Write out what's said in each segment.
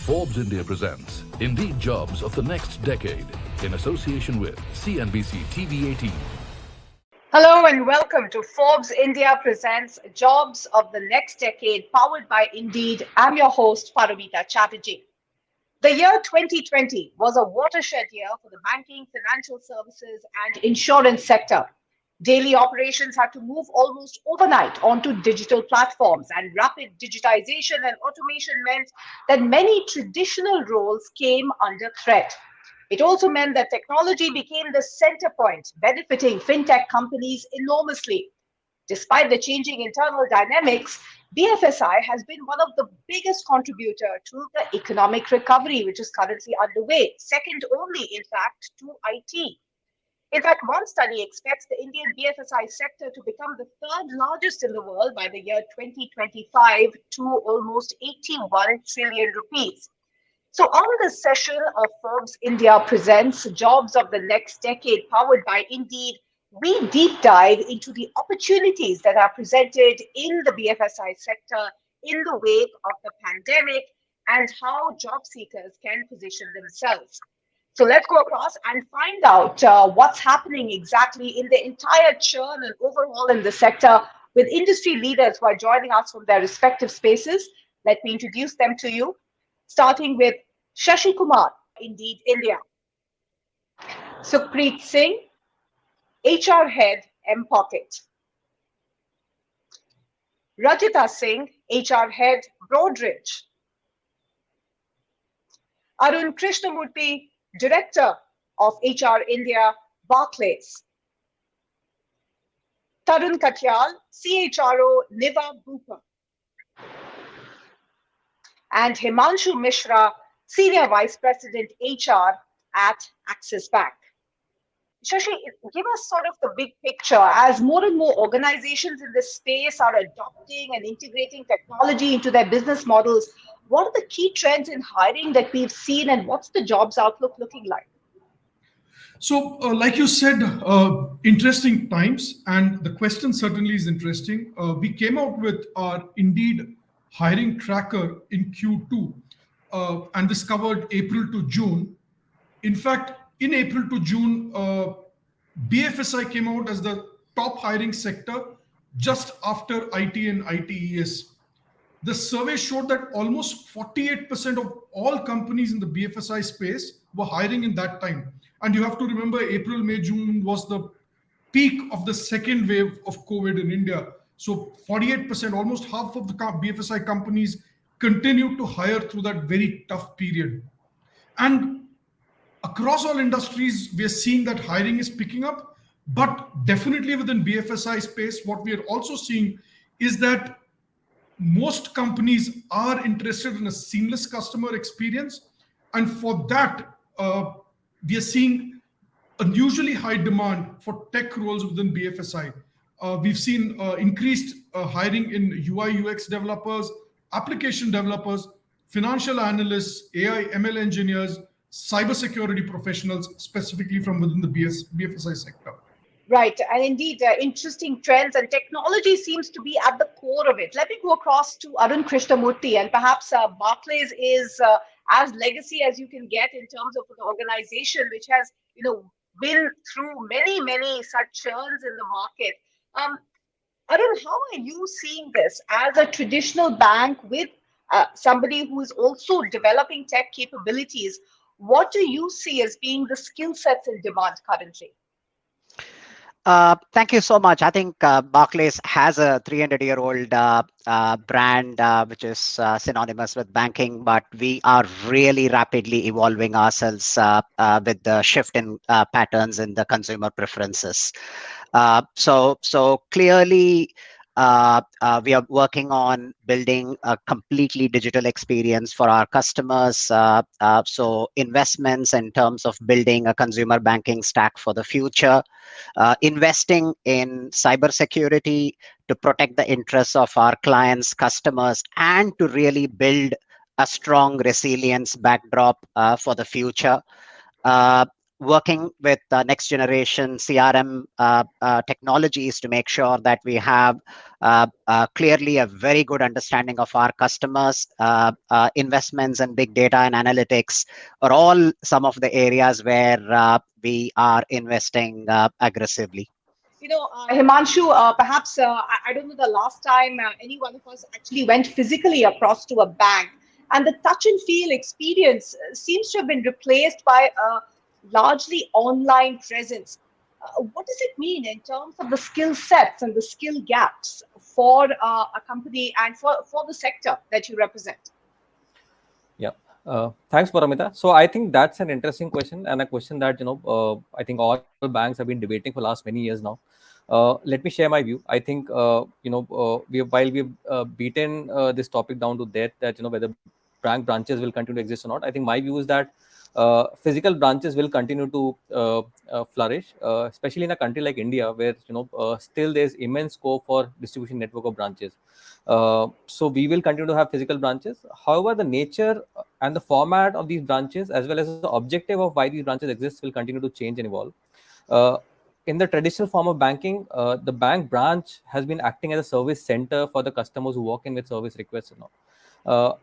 Forbes India presents Indeed Jobs of the Next Decade in association with CNBC TV18. Hello and welcome to Forbes India presents Jobs of the Next Decade powered by Indeed. I'm your host, Paramita Chatterjee. The year 2020 was a watershed year for the banking, financial services and insurance sector. Daily operations had to move almost overnight onto digital platforms, and rapid digitization and automation meant that many traditional roles came under threat. It also meant that technology became the center point, benefiting fintech companies enormously. Despite the changing internal dynamics, BFSI has been one of the biggest contributor to the economic recovery, which is currently underway, second only, in fact, to IT. In fact, one study expects the Indian BFSI sector to become the third largest in the world by the year 2025 to almost 81 trillion rupees. So on this session of Forbes India presents Jobs of the Next Decade powered by Indeed, we deep dive into the opportunities that are presented in the BFSI sector in the wake of the pandemic and how job seekers can position themselves. So let's go across and find out what's happening exactly in the entire churn and overhaul in the sector with industry leaders who are joining us from their respective spaces. Let me introduce them to you, starting with Shashi Kumar, Indeed India; Sukhpreet Singh, HR Head, M-Pocket; Rajita Singh, HR Head, Broadridge; Arun Krishnamurthy, Director of HR India, Barclays; Tarun Katyal, CHRO, Niva Bupa; and Himanshu Mishra, Senior Vice President HR at Axis Bank. Shashi, give us sort of the big picture as more and more organizations in this space are adopting and integrating technology into their business models. What are the key trends in hiring that we've seen, and what's the jobs outlook looking like? So, like you said, interesting times, and the question certainly is interesting. We came out with our Indeed hiring tracker in Q2, and this covered April to June. In fact, in April to June, BFSI came out as the top hiring sector just after IT and ITES. The survey showed that almost 48% of all companies in the BFSI space were hiring in that time. And you have to remember, April, May, June was the peak of the second wave of COVID in India. So 48%, almost half of the BFSI companies continued to hire through that very tough period. And across all industries, we are seeing that hiring is picking up. But definitely within BFSI space, what we are also seeing is that most companies are interested in a seamless customer experience. And for that, we are seeing unusually high demand for tech roles within BFSI. We've seen increased hiring in UI UX developers, application developers, financial analysts, AI ML engineers, cybersecurity professionals, specifically from within the BFSI sector. Right, and indeed, interesting trends, and technology seems to be at the core of it. Let me go across to Arun Krishnamurthy, and perhaps Barclays is as legacy as you can get in terms of an organization which has, been through many such churns in the market. Arun, how are you seeing this as a traditional bank with somebody who is also developing tech capabilities? What do you see as being the skill sets in demand currently? Thank you so much. I think Barclays has a 300-year-old brand which is synonymous with banking, but we are really rapidly evolving ourselves with the shift in patterns in the consumer preferences. So clearly, we are working on building a completely digital experience for our customers. So investments in terms of building a consumer banking stack for the future, investing in cybersecurity to protect the interests of our clients, customers, and to really build a strong resilience backdrop for the future. working with next generation CRM technologies to make sure that we have clearly a very good understanding of our customers. Investments and big data and analytics are all some of the areas where we are investing aggressively. Himanshu, perhaps I don't know the last time any one of us actually went physically across to a bank, and the touch and feel experience seems to have been replaced by a largely online presence. What does it mean in terms of the skill sets and the skill gaps for a company and for the sector that you represent? Yeah. Thanks, Paramita. So I think that's an interesting question, and a question that I think all banks have been debating for last many years now. Let me share my view. I think while we've beaten this topic down to death, that whether bank branches will continue to exist or not. I think my view is that physical branches will continue to flourish, especially in a country like India, where still there's immense scope for distribution network of branches. So we will continue to have physical branches. However, the nature and the format of these branches, as well as the objective of why these branches exist, will continue to change and evolve. Uh, in the traditional form of banking, the bank branch has been acting as a service center for the customers who walk in with service requests.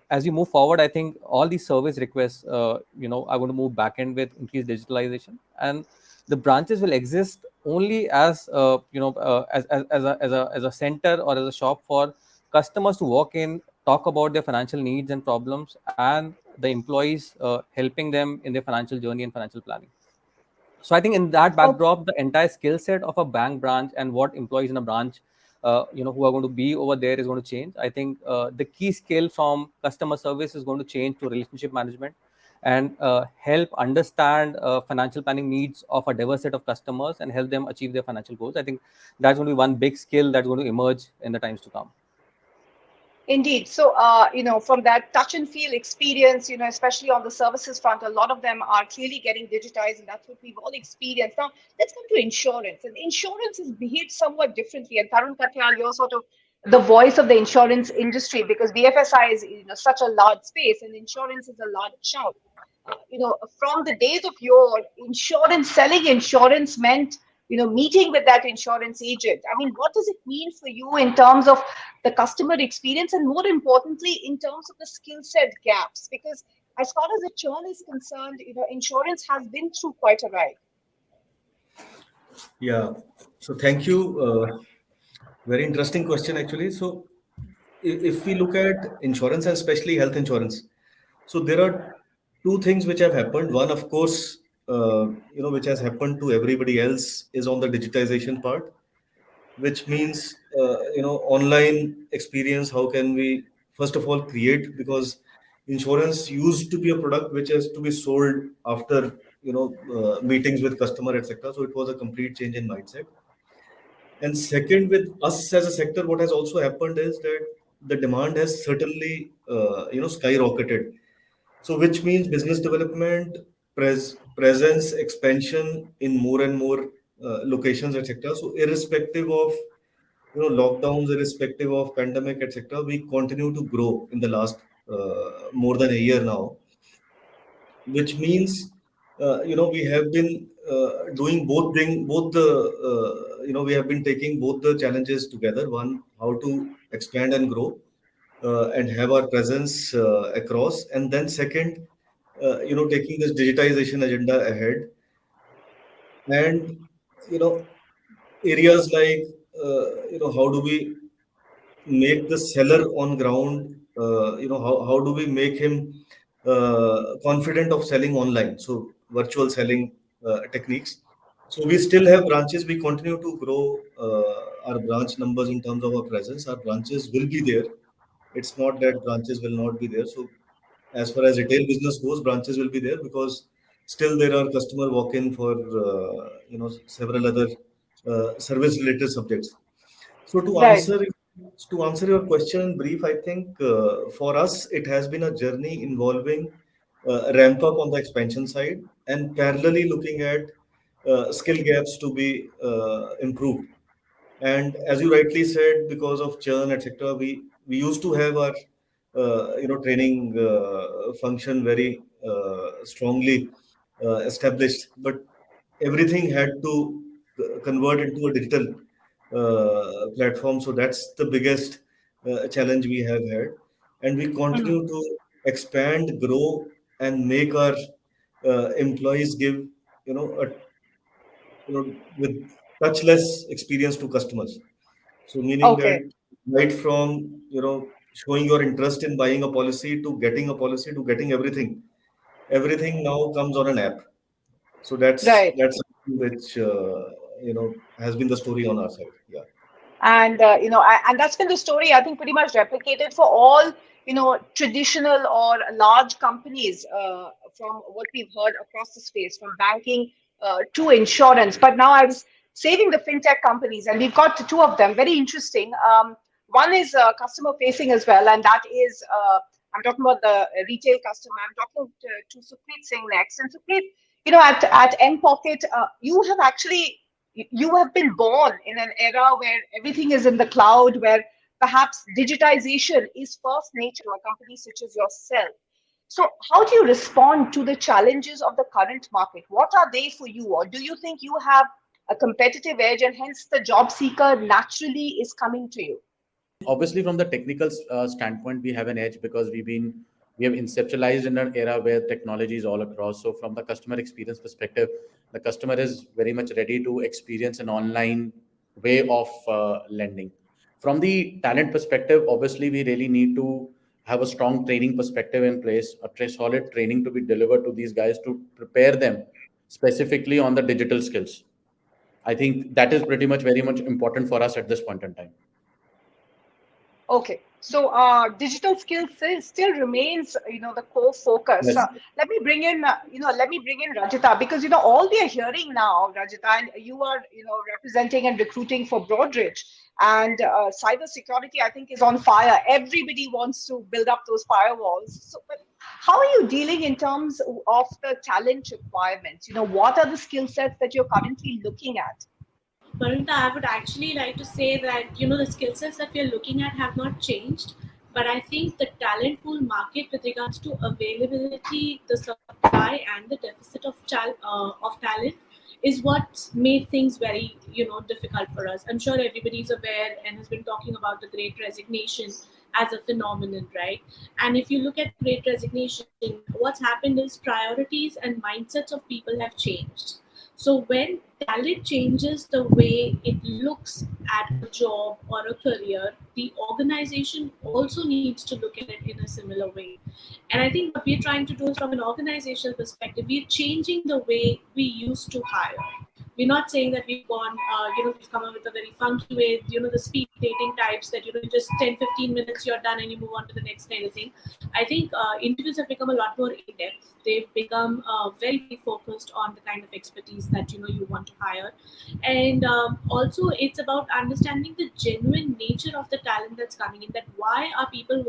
As you move forward, I think all these service requests, are going to move back end with increased digitalization, and the branches will exist only as as a center or as a shop for customers to walk in, talk about their financial needs and problems, and the employees helping them in their financial journey and financial planning. So I think in that backdrop, the entire skill set of a bank branch and what employees in a branch, who are going to be over there is going to change. I think the key skill from customer service is going to change to relationship management and help understand financial planning needs of a diverse set of customers and help them achieve their financial goals. I think that's going to be one big skill that's going to emerge in the times to come. Indeed. So, from that touch and feel experience, especially on the services front, a lot of them are clearly getting digitized, and that's what we've all experienced. Now, let's come to insurance. And insurance has behaved somewhat differently. And Tarun Katyal, you're sort of the voice of the insurance industry because BFSI is, such a large space, and insurance is a large chunk. From the days of yore, selling insurance meant, meeting with that insurance agent. I mean, what does it mean for you in terms of the customer experience and more importantly, in terms of the skill set gaps? Because as far as the churn is concerned, insurance has been through quite a ride. Yeah. So thank you. Very interesting question, actually. So if we look at insurance and especially health insurance, so there are two things which have happened. One, of course, which has happened to everybody else is on the digitization part, which means, online experience. How can we, first of all, create, because insurance used to be a product which has to be sold after, meetings with customer, etc. So it was a complete change in mindset. And second, with us as a sector, what has also happened is that the demand has certainly, skyrocketed. So, which means business development, presence, expansion in more and more locations, etc. So, irrespective of lockdowns, irrespective of pandemic, etc., we continue to grow in the last more than a year now, which means we have been doing both the we have been taking both the challenges together. One, how to expand and grow and have our presence across, and then second, taking this digitization agenda ahead, and you know areas like how do we make the seller on ground, how do we make him confident of selling online, so virtual selling techniques. So we still have branches, we continue to grow our branch numbers in terms of our presence. Our branches will be there, it's not that branches will not be there. So as far as retail business goes, branches will be there because still there are customer walk in for several other service related subjects. So Right. to answer your question in brief, I think for us it has been a journey involving ramp up on the expansion side and parallelly looking at skill gaps to be improved. And as you rightly said, because of churn, etc., we used to have our training function very strongly established, but everything had to convert into a digital platform. So that's the biggest challenge we have had, and we Mhm. continue to expand, grow, and make our employees give a with touchless experience to customers. So meaning Okay. that right from showing your interest in buying a policy to getting a policy to getting everything now comes on an app. So Right. that's something which has been the story on our side. Yeah. And and that's been the story, I think, pretty much replicated for all traditional or large companies, from what we've heard across the space, from banking to insurance. But now I was saving the fintech companies, and we've got two of them, very interesting. One is customer facing as well, and that is, I'm talking about the retail customer. I'm talking to Supreet Singh next. And Supreet, at End Pocket, you have actually, you have been born in an era where everything is in the cloud, where perhaps digitization is first nature to a company such as yourself. So, how do you respond to the challenges of the current market? What are they for you? Or do you think you have a competitive edge and hence the job seeker naturally is coming to you? Obviously from the technical standpoint we have an edge because we have inceptualized in an era where technology is all across. So from the customer experience perspective, the customer is very much ready to experience an online way of lending. From the talent perspective, obviously we really need to have a strong training perspective in place, solid training to be delivered to these guys to prepare them specifically on the digital skills. I think that is pretty much very much important for us at this point in time. Okay, so digital skills still remains, the core focus. Yes. Let me bring in Rajita, because all we are hearing now, Rajita, and you are representing and recruiting for Broadridge, and cyber security, I think, is on fire. Everybody wants to build up those firewalls. So, but how are you dealing in terms of the talent requirements? What are the skill sets that you're currently looking at? Parinta, I would actually like to say that the skill sets that we are looking at have not changed, but I think the talent pool market with regards to availability, the supply, and the deficit of talent is what made things very difficult for us. I'm sure everybody's aware and has been talking about the Great Resignation as a phenomenon, right? And if you look at Great Resignation, what's happened is priorities and mindsets of people have changed. So when talent changes the way it looks at a job or a career, the organization also needs to look at it in a similar way. And I think what we're trying to do is, from an organizational perspective, we're changing the way we used to hire. We're not saying that we've gone, we've come up with a very funky way, the speed dating types that, just 10, 15 minutes, you're done and you move on to the next kind of thing. I think interviews have become a lot more in-depth. They've become very, very focused on the kind of expertise that, you want to hire. And also it's about understanding the genuine nature of the talent that's coming in, that why are people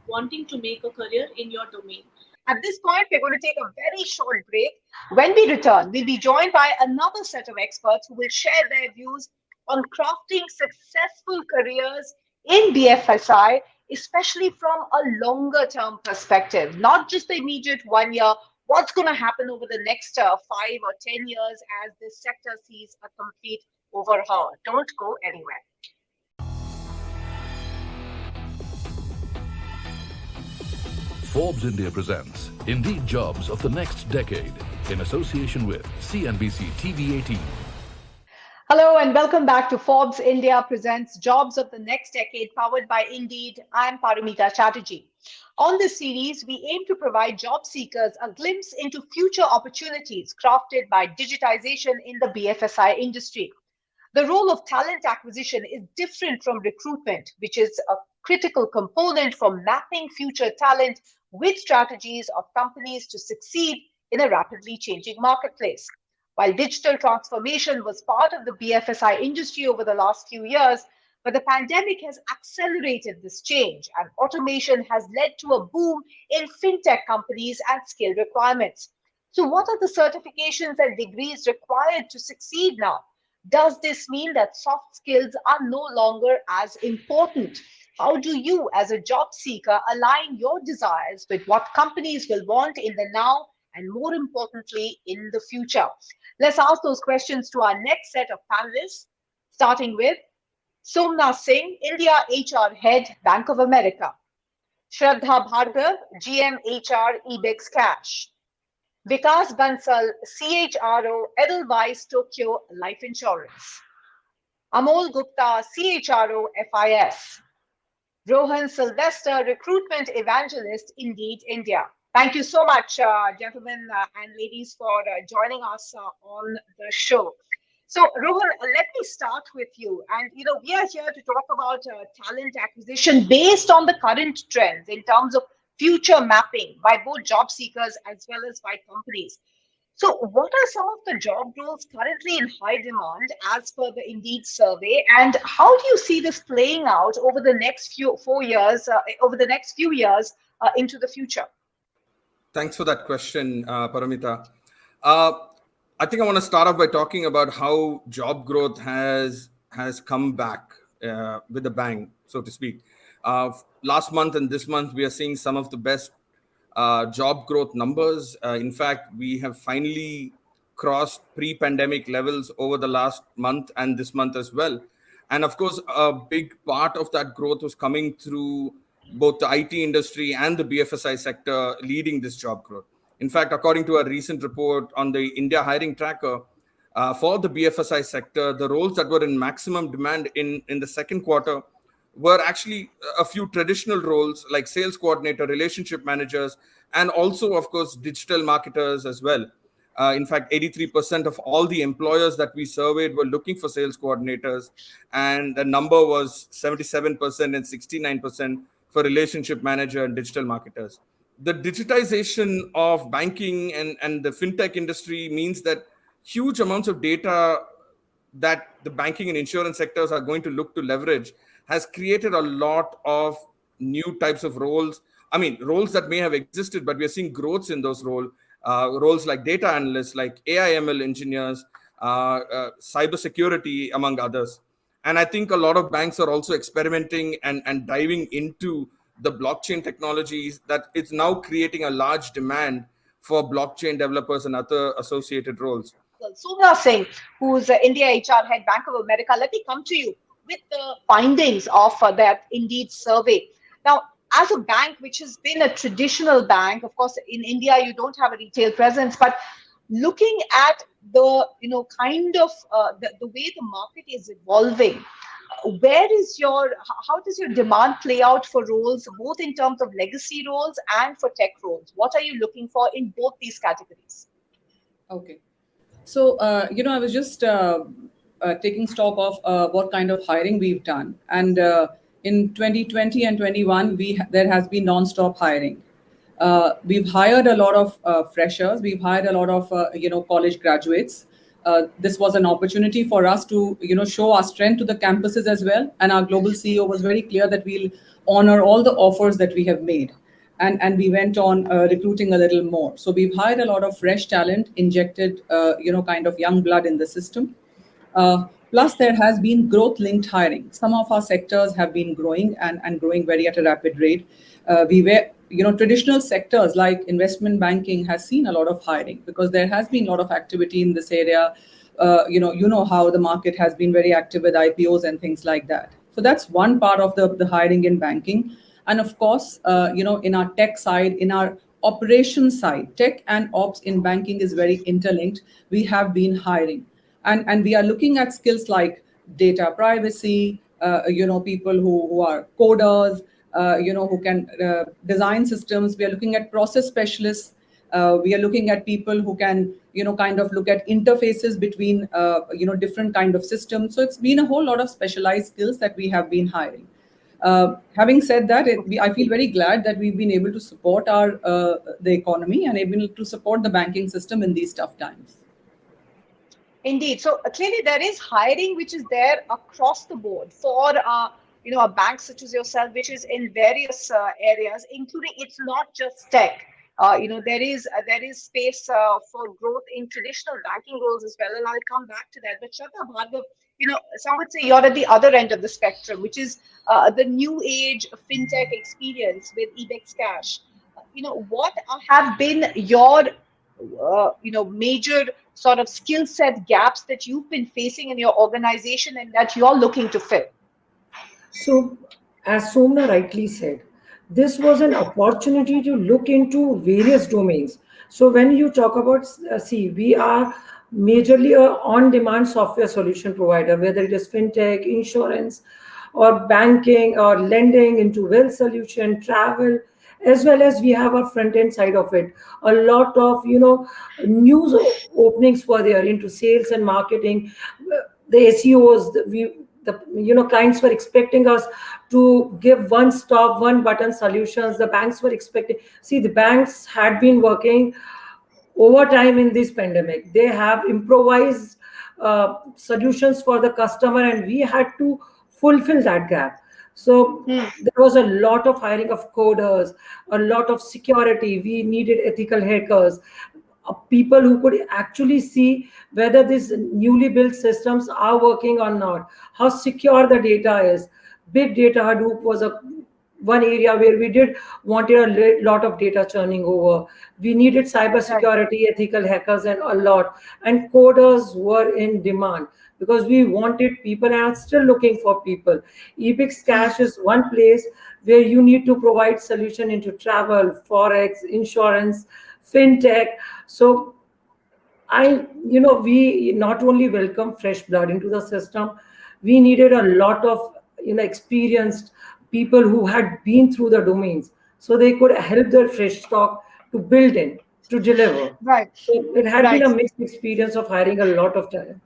wanting to make a career in your domain. At this point, we're going to take a very short break. When we return, we'll be joined by another set of experts who will share their views on crafting successful careers in BFSI, especially from a longer term perspective, not just the immediate 1 year. What's going to happen over the next 5 or 10 years as this sector sees a complete overhaul? Don't go anywhere. Forbes India presents Indeed Jobs of the Next Decade in association with CNBC TV 18. Hello and welcome back to Forbes India presents Jobs of the Next Decade, powered by Indeed. I'm Paramita Chatterjee. On this series, we aim to provide job seekers a glimpse into future opportunities crafted by digitization in the BFSI industry. The role of talent acquisition is different from recruitment, which is a critical component for mapping future talent with strategies of companies to succeed in a rapidly changing marketplace. While digital transformation was part of the BFSI industry over the last few years, but the pandemic has accelerated this change, and automation has led to a boom in fintech companies and skill requirements. So, what are the certifications and degrees required to succeed now? Does this mean that soft skills are no longer as important? How do you, as a job seeker, align your desires with what companies will want in the now and more importantly, in the future? Let's ask those questions to our next set of panelists, starting with Somna Singh, India HR Head, Bank of America. Shraddha Bhargav, GM HR, Ebex Cash. Vikas Bansal, CHRO, Edelweiss Tokyo Life Insurance. Amol Gupta, CHRO, FIS. Rohan Sylvester, Recruitment Evangelist, Indeed India. Thank you so much, gentlemen and ladies, for joining us on the show. So, Rohan, let me start with you. And, we are here to talk about talent acquisition based on the current trends in terms of future mapping by both job seekers as well as by companies. So, what are some of the job roles currently in high demand as per the Indeed survey, and how do you see this playing out over the next few years into the future? Thanks for that question, Paramita. I think I want to start off by talking about how job growth has come back with a bang, so to speak. Last month and this month, we are seeing some of the best job growth numbers. In fact, we have finally crossed pre-pandemic levels over the last month and this month as well. And of course, a big part of that growth was coming through both the IT industry and the BFSI sector leading this job growth. In fact, according to a recent report on the India hiring tracker, for the BFSI sector, the roles that were in maximum demand in the second quarter were actually a few traditional roles like sales coordinator, relationship managers, and also, of course, digital marketers as well. In fact, 83% of all the employers that we surveyed were looking for sales coordinators, and the number was 77% and 69% for relationship manager and digital marketers. The digitization of banking and the fintech industry means that huge amounts of data that the banking and insurance sectors are going to look to leverage has created a lot of new types of roles. I mean, roles that may have existed, but we are seeing growths in those roles like data analysts, like AI/ML engineers, cybersecurity, among others. And I think a lot of banks are also experimenting and diving into the blockchain technologies that it's now creating a large demand for blockchain developers and other associated roles. Somna Singh, who's India HR Head, Bank of America, let me come to you with the findings of that Indeed survey. Now, as a bank which has been a traditional bank, of course, in India, you don't have a retail presence, but looking at the, kind of the way the market is evolving, how does your demand play out for roles, both in terms of legacy roles and for tech roles? What are you looking for in both these categories? Okay. So, I was just taking stock of what kind of hiring we've done. And in 2020 and 21, there has been non-stop hiring. We've hired a lot of freshers. We've hired a lot of, college graduates. This was an opportunity for us to, show our strength to the campuses as well. And our global CEO was very clear that we'll honor all the offers that we have made. And we went on recruiting a little more. So we've hired a lot of fresh talent, injected, kind of young blood in the system. Plus, there has been growth-linked hiring. Some of our sectors have been growing and growing very at a rapid rate. Traditional sectors like investment banking has seen a lot of hiring because there has been a lot of activity in this area. How the market has been very active with IPOs and things like that. So that's one part of the hiring in banking. And of course, in our tech side, in our operations side, tech and ops in banking is very interlinked. We have been hiring. And we are looking at skills like data privacy, people who are coders, who can design systems. We are looking at process specialists. We are looking at people who can, kind of look at interfaces between, different kind of systems. So it's been a whole lot of specialized skills that we have been hiring. Having said that, I feel very glad that we've been able to support the economy and able to support the banking system in these tough times. Indeed. So clearly there is hiring which is there across the board for a bank such as yourself, which is in various areas, including it's not just tech. There is space for growth in traditional banking roles as well, and I'll come back to that. But Shraddha Bhargav, some would say you're at the other end of the spectrum, which is the new age fintech experience with Ebex Cash. What have been your major sort of skill set gaps that you've been facing in your organization and that you're looking to fill? So, as Somna rightly said, this was an opportunity to look into various domains. So, when you talk about, see, we are majorly a on-demand software solution provider, whether it is fintech, insurance, or banking, or lending into wealth solution, travel, as well as we have our front end side of it. A lot of news openings were there into sales and marketing, the SEOs. The clients were expecting us to give one stop, one button solutions. The banks were expecting. See, the banks had been working overtime in this pandemic. They have improvised solutions for the customer, and we had to fulfill that gap. So there was a lot of hiring of coders, a lot of security. We needed ethical hackers, people who could actually see whether these newly built systems are working or not, how secure the data is. Big data Hadoop was a one area where we did wanted a lot of data churning over. We needed cybersecurity, ethical hackers, and a lot. And coders were in demand because we wanted people and are still looking for people. Ebix Cash is one place where you need to provide solution into travel, forex, insurance, fintech. So we not only welcome fresh blood into the system, we needed a lot of experienced people who had been through the domains, so they could help their fresh stock to build in, to deliver. Right. So it had been Right. a mixed experience of hiring a lot of talent.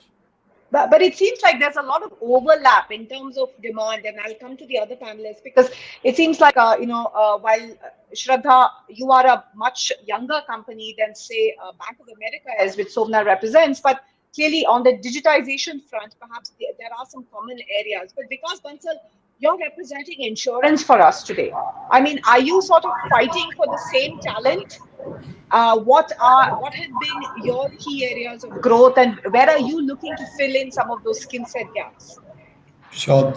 But it seems like there's a lot of overlap in terms of demand, and I'll come to the other panelists because it seems like while Shraddha, you are a much younger company than say Bank of America is, which Somna represents, but clearly on the digitization front, perhaps there are some common areas. But Vikas Bansal, you're representing insurance for us today. I mean, are you sort of fighting for the same talent? What have been your key areas of growth, and where are you looking to fill in some of those skill set gaps? Sure.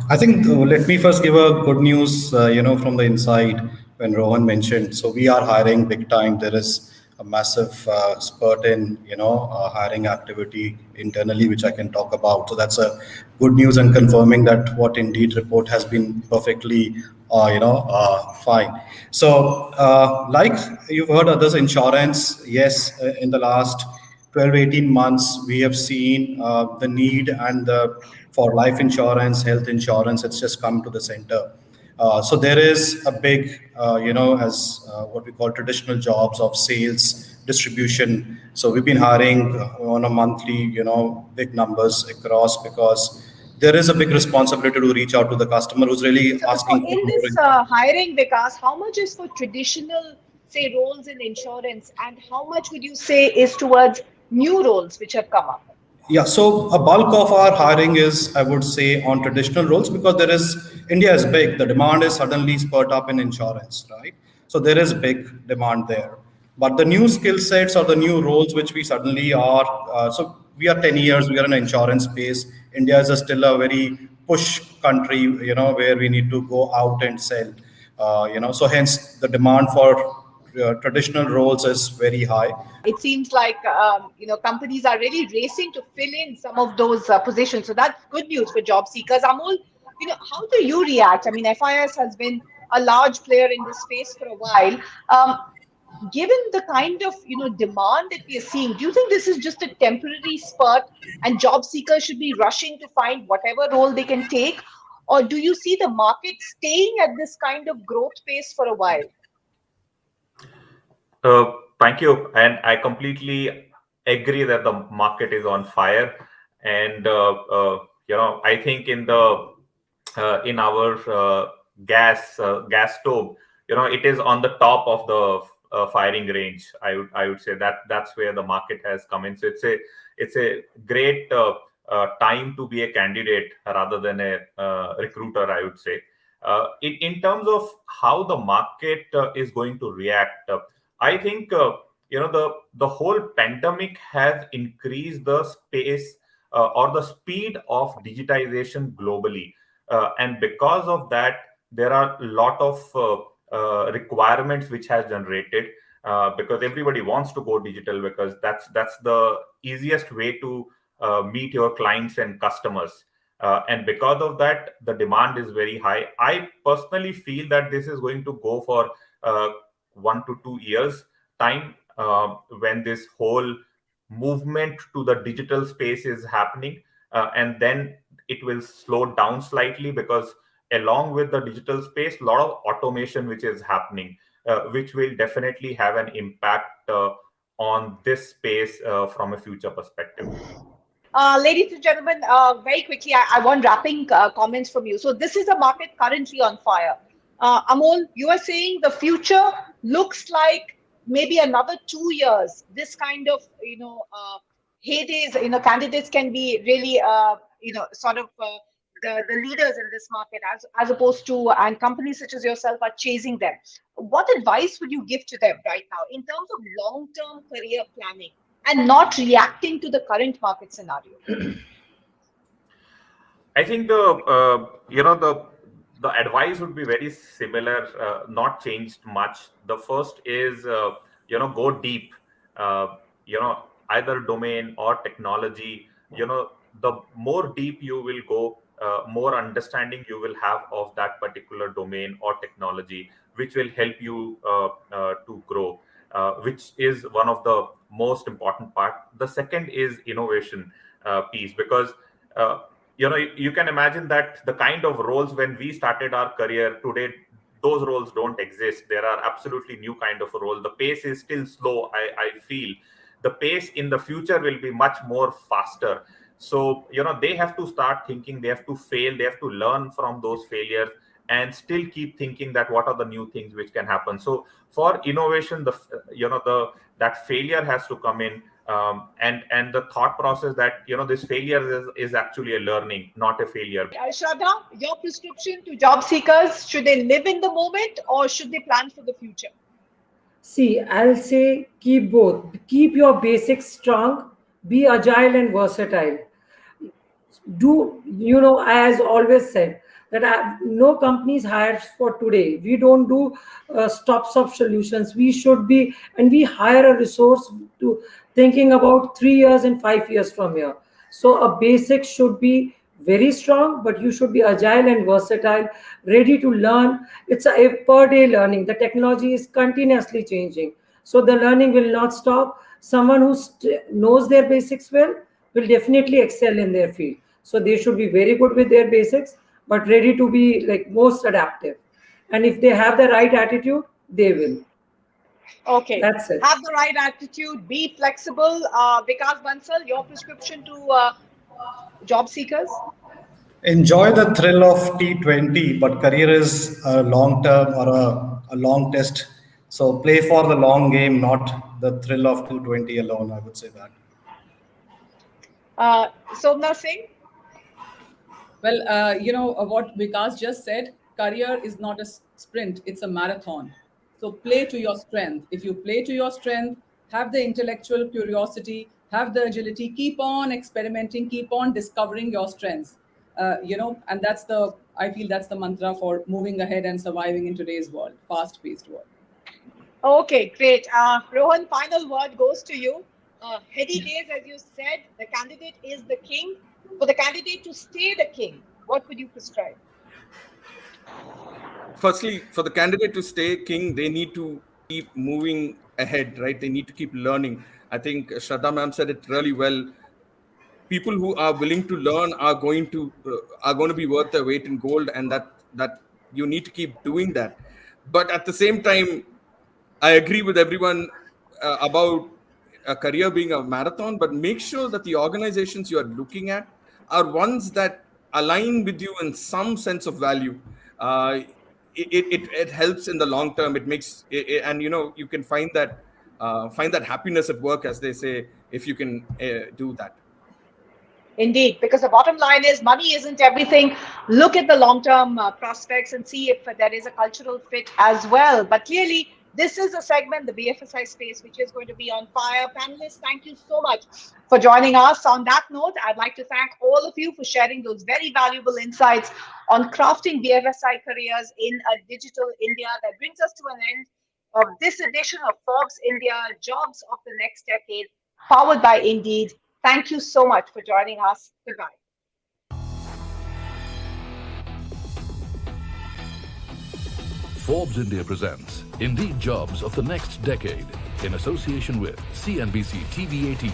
I think let me first give a good news, from the inside when Rohan mentioned. So we are hiring big time. There is a massive spurt in, hiring activity internally, which I can talk about. So that's a good news and confirming that what Indeed report has been perfectly, fine. So like you've heard others, insurance, yes, in the last 12, 18 months, we have seen the need and for life insurance, health insurance, it's just come to the center. So there is a big, as what we call traditional jobs of sales, distribution. So we've been hiring on a monthly, big numbers across because there is a big responsibility to reach out to the customer who's really asking So for in this more. hiring, Vikas, how much is for traditional, say, roles in insurance, and how much would you say is towards new roles which have come up? Yeah, so a bulk of our hiring is, I would say, on traditional roles because India is big. The demand is suddenly spurt up in insurance, right? So there is big demand there. But the new skill sets or the new roles which we suddenly are, so we are 10 years, we are in an insurance space. India is still a very push country, where we need to go out and sell, so hence the demand for traditional roles is very high. It seems like companies are really racing to fill in some of those positions. So that's good news for job seekers. Amol, how do you react? I mean, FIS has been a large player in this space for a while. Given the kind of demand that we are seeing, do you think this is just a temporary spurt and job seekers should be rushing to find whatever role they can take, or do you see the market staying at this kind of growth pace for a while? Thank you, and I completely agree that the market is on fire, and I think in our gas stove, it is on the top of the firing range. I would say that's where the market has come in. So it's a great time to be a candidate rather than a recruiter, I would say. In terms of how the market is going to react, I think the whole pandemic has increased the space or the speed of digitization globally, and because of that, there are a lot of requirements which has generated. because everybody wants to go digital, because that's the easiest way to meet your clients and customers. And because of that, the demand is very high. I personally feel that this is going to go for 1 to 2 years time, when this whole movement to the digital space is happening, and then it will slow down slightly, because along with the digital space, a lot of automation which is happening, which will definitely have an impact on this space from a future perspective. Ladies and gentlemen, very quickly, I want wrapping comments from you. So this is a market currently on fire. Amol, you are saying the future looks like maybe another 2 years. This kind of, heydays, candidates can be really, sort of the leaders in this market, as opposed to, and companies such as yourself are chasing them. What advice would you give to them right now in terms of long-term career planning and not reacting to the current market scenario? I think the advice would be very similar, not changed much. The first is go deep, either domain or technology. The more deep you will go, more understanding you will have of that particular domain or technology, which will help you to grow, which is one of the most important part. The second is innovation piece, because you can imagine that the kind of roles when we started our career today, those roles don't exist. There are absolutely new kind of role. The pace is still slow. I feel the pace in the future will be much more faster. So they have to start thinking, they have to fail, they have to learn from those failures, and still keep thinking that what are the new things which can happen. So for innovation, that failure has to come in, and the thought process that this failure is actually a learning, not a failure. Shraddha, your prescription to job seekers: should they live in the moment or should they plan for the future? See, I'll say keep both. Keep your basics strong, be agile and versatile. As always said, that no companies hires for today. We don't do stop solutions. We should be, and we hire a resource to thinking about 3 years and 5 years from here. So a basic should be very strong, but you should be agile and versatile, ready to learn. It's a per day learning. The technology is continuously changing, so the learning will not stop. Someone who knows their basics well will definitely excel in their field. So they should be very good with their basics, but ready to be like most adaptive. And if they have the right attitude, they will. Okay. That's it. Have the right attitude, be flexible. Vikas Bansal, your prescription to job seekers? Enjoy the thrill of T20, but career is a long term or a long test. So play for the long game, not the thrill of 220 alone. I would say that. Somna Singh? Well, what Vikas just said, career is not a sprint, it's a marathon. So play to your strength. If you play to your strength, have the intellectual curiosity, have the agility, keep on experimenting, keep on discovering your strengths. And I feel that's the mantra for moving ahead and surviving in today's world, fast-paced world. Okay, great. Rohan, final word goes to you. Heady days, as you said, the candidate is the king. For the candidate to stay the king, what would you prescribe? Firstly, for the candidate to stay king, they need to keep moving ahead, right? They need to keep learning. I think Shraddha ma'am said it really well. People who are willing to learn are going to be worth their weight in gold, and that you need to keep doing that. But at the same time, I agree with everyone about a career being a marathon, but make sure that the organizations you are looking at are ones that align with you in some sense of value. It helps in the long term. It makes and you can find that happiness at work, as they say, if you can do that. Indeed, because the bottom line is money isn't everything. Look at the long-term prospects and see if there is a cultural fit as well. But clearly, this is a segment, the BFSI space, which is going to be on fire. Panelists, thank you so much for joining us. On that note, I'd like to thank all of you for sharing those very valuable insights on crafting BFSI careers in a digital India. That brings us to an end of this edition of Forbes India Jobs of the Next Decade, powered by Indeed. Thank you so much for joining us. Goodbye. Forbes India presents Indeed Jobs of the Next Decade in association with CNBC TV 18.